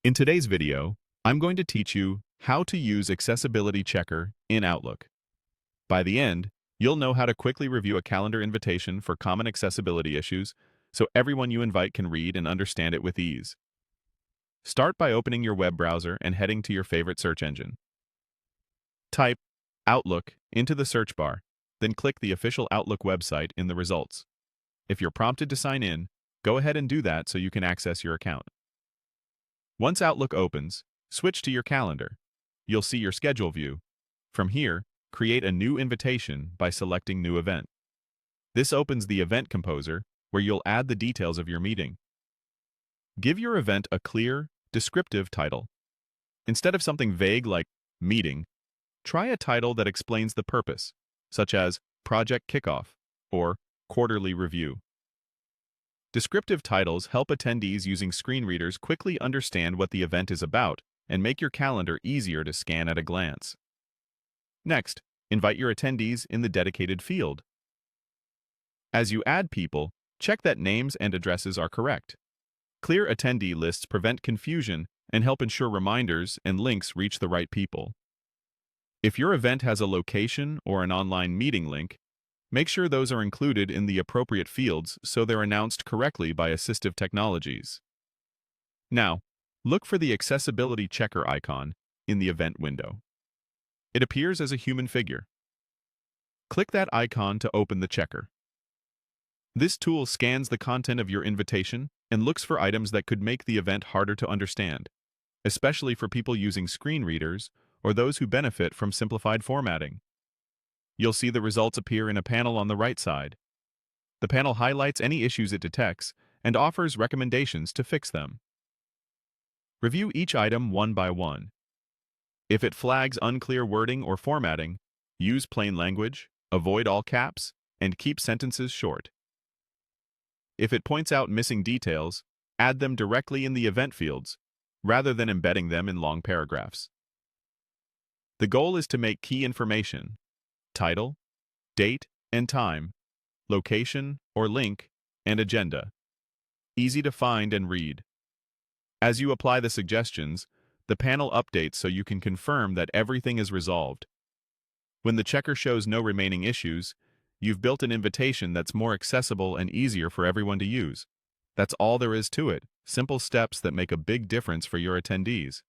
In today's video, I'm going to teach you how to use Accessibility Checker in Outlook. By the end, you'll know how to quickly review a calendar invitation for common accessibility issues so everyone you invite can read and understand it with ease. Start by opening your web browser and heading to your favorite search engine. Type Outlook into the search bar, then click the official Outlook website in the results. If you're prompted to sign in, go ahead and do that so you can access your account. Once Outlook opens, switch to your calendar. You'll see your schedule view. From here, create a new invitation by selecting New Event. This opens the Event Composer, where you'll add the details of your meeting. Give your event a clear, descriptive title. Instead of something vague like Meeting, try a title that explains the purpose, such as Project Kickoff or Quarterly Review. Descriptive titles help attendees using screen readers quickly understand what the event is about and make your calendar easier to scan at a glance. Next, invite your attendees in the dedicated field. As you add people, check that names and addresses are correct. Clear attendee lists prevent confusion and help ensure reminders and links reach the right people. If your event has a location or an online meeting link, make sure those are included in the appropriate fields so they're announced correctly by assistive technologies. Now, look for the Accessibility Checker icon in the event window. It appears as a human figure. Click that icon to open the checker. This tool scans the content of your invitation and looks for items that could make the event harder to understand, especially for people using screen readers or those who benefit from simplified formatting. You'll see the results appear in a panel on the right side. The panel highlights any issues it detects and offers recommendations to fix them. Review each item one by one. If it flags unclear wording or formatting, use plain language, avoid all caps, and keep sentences short. If it points out missing details, add them directly in the event fields, rather than embedding them in long paragraphs. The goal is to make key information, title, date and time, location or link, and agenda easy to find and read. As you apply the suggestions, the panel updates so you can confirm that everything is resolved. When the checker shows no remaining issues, you've built an invitation that's more accessible and easier for everyone to use. That's all there is to it, simple steps that make a big difference for your attendees.